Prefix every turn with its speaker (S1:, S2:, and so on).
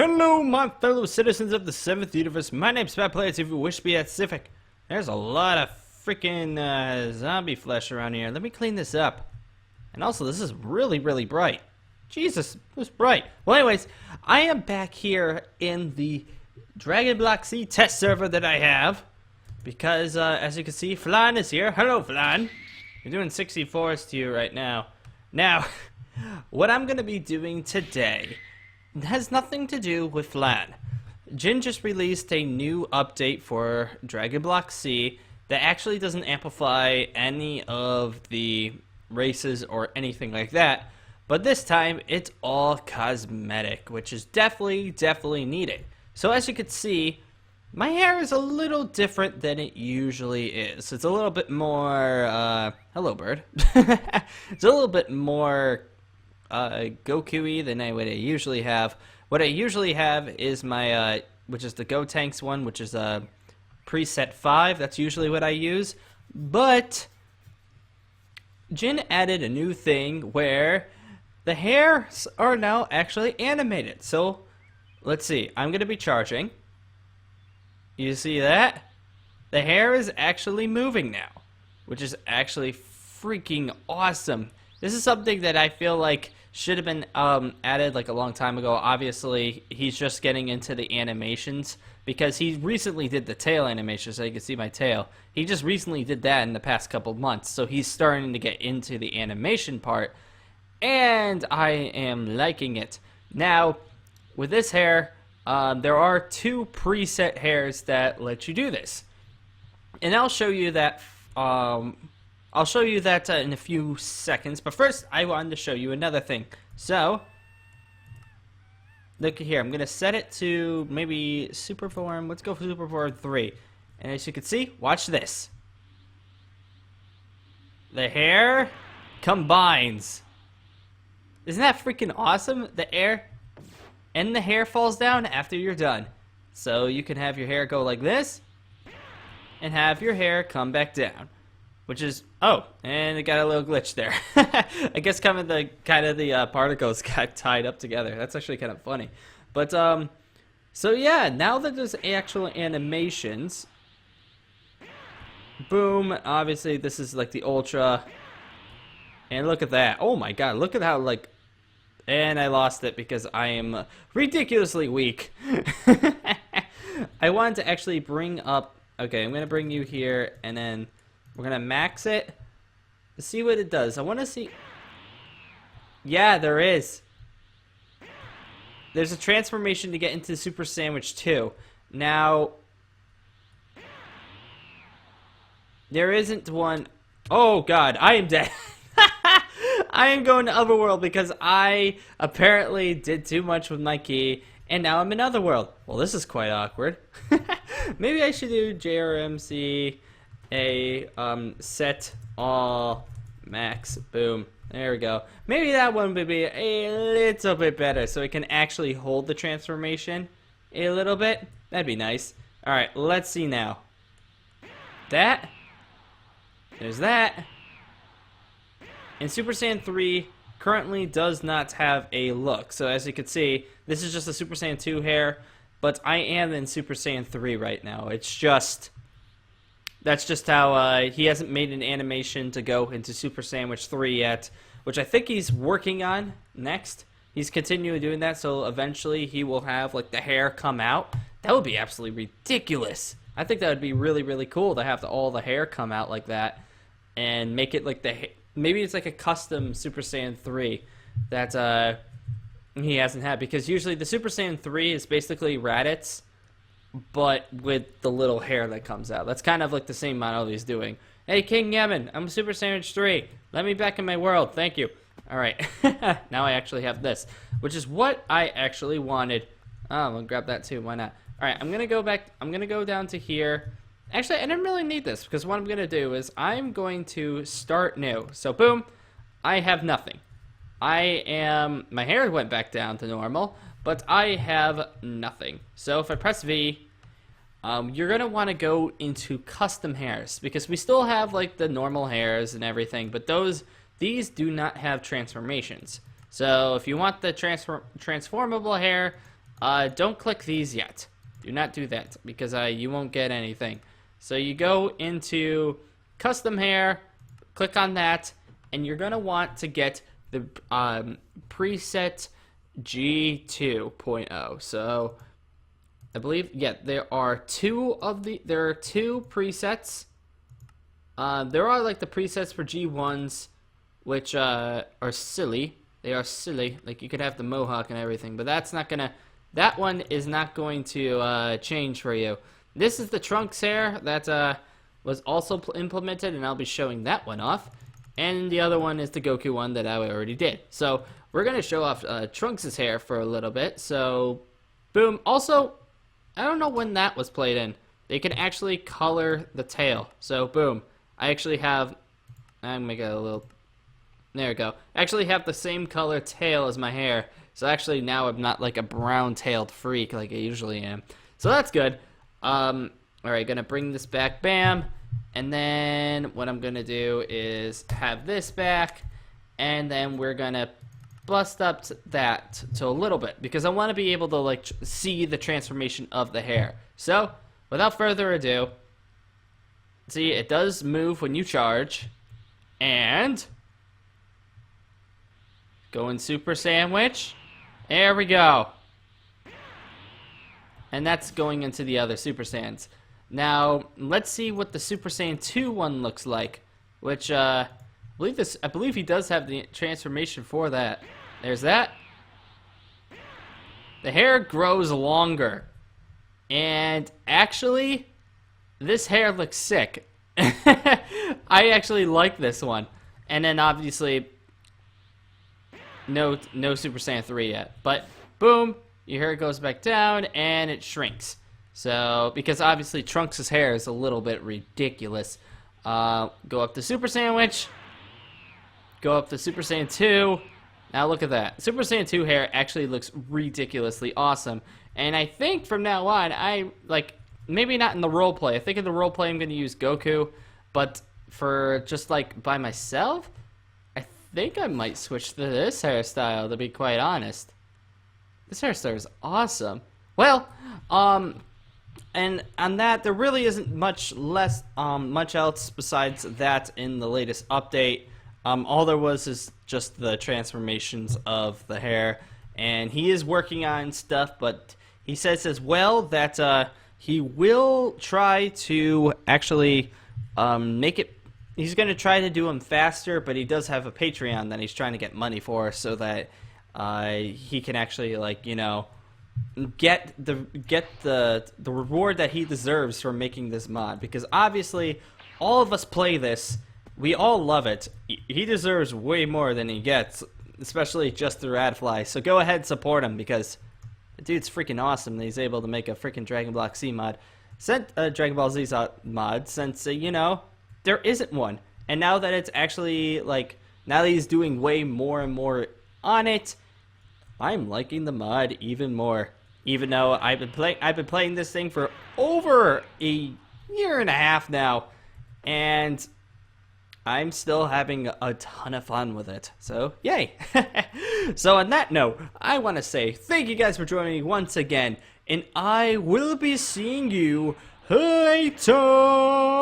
S1: Hello, my fellow citizens of the 7th universe. My name's Peoplezz, if you wish to be that specific. There's a lot of freaking zombie flesh around here. Let me clean this up. And also, this is really, really bright. Jesus, it was bright. Well, anyways, I am back here in the Dragon Block C test server that I have. Because, as you can see, Flan is here. Hello, Flan. You're doing 64s to you right now. Now, what I'm going to be doing today has nothing to do with Flan. Jin just released a new update for Dragon Block C that actually doesn't amplify any of the races or anything like that, but this time it's all cosmetic, which is definitely needed. So as you can see, my hair is a little different than it usually is. It's a little bit more, hello bird. It's a little bit more Goku-y than what I usually have. What I usually have is my, which is the Gotenks one, which is preset 5. That's usually what I use. But Jin added a new thing where the hairs are now actually animated. So let's see. I'm going to be charging. You see that? The hair is actually moving now, which is actually freaking awesome. This is something that I feel like should have been added like a long time ago. Obviously, he's just getting into the animations because he recently did the tail animation, so you can see my tail. He just recently did that in the past couple months, so he's starting to get into the animation part, and I am liking it. Now, with this hair, there are 2 preset hairs that let you do this, and I'll show you that. I'll show you that in a few seconds, but first I wanted to show you another thing. So, look here, I'm going to set it to maybe Superform. Let's go for Superform 3. And as you can see, watch this. The hair combines. Isn't that freaking awesome? The hair falls down after you're done. So you can have your hair go like this, and have your hair come back down. Which is, oh, and it got a little glitch there. I guess kind of the particles got tied up together. That's actually kind of funny. But, so yeah, now that there's actual animations, boom, obviously this is like the Ultra, and look at that. Oh my god, look at how, like, and I lost it because I am ridiculously weak. I wanted to actually bring up, okay, I'm going to bring you here, and then we're going to max it to see what it does. I want to see. Yeah, there is. There's a transformation to get into Super Sandwich 2. Now, there isn't one. Oh, God. I am dead. I am going to Otherworld because I apparently did too much with my key, and now I'm in Otherworld. Well, this is quite awkward. Maybe I should do JRMC. Set all max, boom, there we go. Maybe that one would be a little bit better so it can actually hold the transformation a little bit. That'd be nice. Alright, let's see now. That, there's that, and Super Saiyan 3 currently does not have a look. So as you can see, this is just a Super Saiyan 2 hair, but I am in Super Saiyan 3 right now. It's just, that's just how he hasn't made an animation to go into Super Sandwich 3 yet, which I think he's working on next. He's continuing doing that, so eventually he will have like the hair come out. That would be absolutely ridiculous. I think that would be really cool to have all the hair come out like that and make it like maybe it's like a custom Super Saiyan 3 that he hasn't had, because usually the Super Saiyan 3 is basically Raditz, but with the little hair that comes out. That's kind of like the same model he's doing. Hey, King Yemen, I'm Super Sandwich 3. Let me back in my world. Thank you. Alright. Now I actually have this, which is what I actually wanted. Oh, I'm going to grab that too. Why not? Alright, I'm going to go back. I'm going to go down to here. Actually, I didn't really need this, because what I'm going to do is I'm going to start new. So, boom. I have nothing. My hair went back down to normal, but I have nothing. So if I press V, you're going to want to go into custom hairs, because we still have like the normal hairs and everything, but these do not have transformations. So if you want the transformable hair, don't click these yet. Do not do that, because you won't get anything. So you go into custom hair, click on that, and you're going to want to get the preset G2.0. So I believe, yeah, there are two presets. There are like the presets for G1s, which are silly. They are silly. Like, you could have the mohawk and everything, but that one is not going to change for you. This is the Trunks hair that was also implemented, and I'll be showing that one off. And the other one is the Goku one that I already did. So we're going to show off Trunks' hair for a little bit. So, boom. Also, I don't know when that was played in. They can actually color the tail. So, boom. I actually have... I'm going to make it a little... There we go. I actually have the same color tail as my hair. So actually now I'm not like a brown-tailed freak like I usually am. So that's good. Alright, gonna bring this back, bam. And then what I'm gonna do is have this back. And then we're gonna bust up that to a little bit, because I want to be able to like see the transformation of the hair. So, without further ado, see, it does move when you charge. And... go in Super Sandwich. There we go. And that's going into the other Super Saiyans. Now, let's see what the Super Saiyan 2 one looks like. Which, I believe he does have the transformation for that. There's that. The hair grows longer. And actually, this hair looks sick. I actually like this one. And then obviously... No Super Saiyan 3 yet. But, boom, your hair goes back down, and it shrinks. So, because obviously Trunks' hair is a little bit ridiculous. Go up to Super Sandwich. Go up to Super Saiyan 2. Now look at that. Super Saiyan 2 hair actually looks ridiculously awesome. And I think from now on, maybe not in the roleplay. I think in the roleplay I'm going to use Goku. But for just, like, by myself... I think I might switch to this hairstyle, to be quite honest. This hairstyle is awesome. Well, and on that, there really isn't much else besides that in the latest update. All there was is just the transformations of the hair, and he is working on stuff, but he says as well that he will try to actually make it. He's going to try to do them faster, but he does have a Patreon that he's trying to get money for, so that he can actually, like, you know, get the reward that he deserves for making this mod. Because obviously, all of us play this, we all love it. He deserves way more than he gets, especially just through AdFly. So go ahead and support him, because the dude's freaking awesome that he's able to make a freaking Dragon Block C mod, Dragon Ball Z mod, since you know. There isn't one. And now that it's actually, like, now that he's doing way more and more on it, I'm liking the mod even more. Even though I've been playing this thing for over a year and a half now, and I'm still having a ton of fun with it. So, yay. So on that note, I want to say thank you guys for joining me once again, and I will be seeing you later.